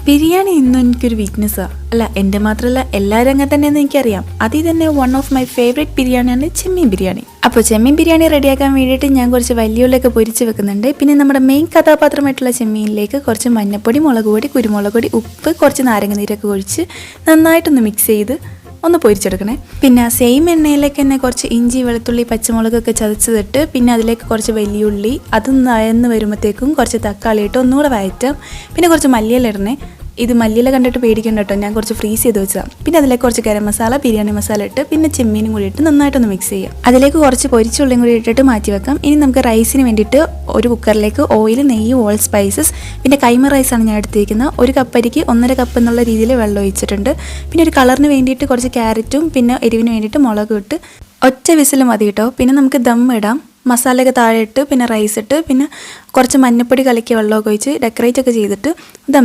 ബിരിയാണി ഇന്നും എനിക്കൊരു വീക്ക്നെസ്സാണ്. അല്ല, എൻ്റെ മാത്രമല്ല എല്ലാവരും അങ്ങനെ തന്നെയെന്ന് എനിക്കറിയാം. അതിൽ തന്നെ വൺ ഓഫ് മൈ ഫേവറേറ്റ് ബിരിയാണിയാണ് ചെമ്മീൻ ബിരിയാണി. അപ്പോൾ ചെമ്മീൻ ബിരിയാണി റെഡിയാക്കാൻ വേണ്ടിയിട്ട് ഞാൻ കുറച്ച് വലിയുള്ളിയൊക്കെ പൊരിച്ച് വെക്കുന്നുണ്ട്. പിന്നെ നമ്മുടെ മെയിൻ കഥാപാത്രമായിട്ടുള്ള ചെമ്മീനിലേക്ക് കുറച്ച് മഞ്ഞൾപ്പൊടി, മുളക് പൊടി, കുരുമുളക് പൊടി, ഉപ്പ്, കുറച്ച് നാരങ്ങ നീരൊക്കെ ഒഴിച്ച് നന്നായിട്ടൊന്ന് മിക്സ് ചെയ്ത് ഒന്ന് പൊരിച്ചെടുക്കണേ. പിന്നെ സെയിം എണ്ണയിലേക്ക് തന്നെ കുറച്ച് ഇഞ്ചി, വെളുത്തുള്ളി, പച്ചമുളകൊക്കെ ചതച്ചതിട്ട് പിന്നെ അതിലേക്ക് കുറച്ച് വലിയുള്ളി, അത് നയന്ന് വരുമ്പോഴത്തേക്കും കുറച്ച് തക്കാളി ഇട്ട് ഒന്നുകൂടെ വഴറ്റാം. പിന്നെ കുറച്ച് മല്ലിയില ഇടണേ. ഇത് മല്ലിയില കണ്ടിട്ട് പേടിക്കണ്ട കേട്ടോ, ഞാൻ കുറച്ച് ഫ്രീസ് ചെയ്ത് വെച്ചതാണ്. പിന്നെ അതിലേക്ക് കുറച്ച് ഗരം മസാല, ബിരിയാണി മസാല ഇട്ട് പിന്നെ ചെമ്മീനും കൂടി ഇട്ട് നന്നായിട്ടൊന്ന് മിക്സ് ചെയ്യാം. അതിലേക്ക് കുറച്ച് പൊരിച്ചുള്ളിയും കൂടി ഇട്ടിട്ട് മാറ്റി വെക്കാം. ഇനി നമുക്ക് റൈസിന് വേണ്ടിയിട്ട് ഒരു കുക്കറിലേക്ക് ഓയിൽ, നെയ്യ്, ഓൾ സ്പൈസസ്, പിന്നെ കൈമ റൈസാണ് ഞാൻ എടുത്തിരിക്കുന്നത്. ഒരു കപ്പരിക്ക് 1.5 കപ്പ് എന്നുള്ള രീതിയിൽ വെള്ളം ഒഴിച്ചിട്ടുണ്ട്. പിന്നെ ഒരു കളറിന് വേണ്ടിയിട്ട് കുറച്ച് ക്യാരറ്റും പിന്നെ എരിവിന് വേണ്ടിയിട്ട് മുളകും ഇട്ട് ഒറ്റ വിസിൽ മതി കേട്ടോ. പിന്നെ നമുക്ക് ദം ഇടാം. മസാലയൊക്കെ താഴെ ഇട്ട് പിന്നെ റൈസ് ഇട്ട് പിന്നെ കുറച്ച് മഞ്ഞപ്പൊടി കലക്കിയ വെള്ളമൊക്കെ ഒഴിച്ച് ഡെക്കറേറ്റ് ഒക്കെ ചെയ്തിട്ട് ദം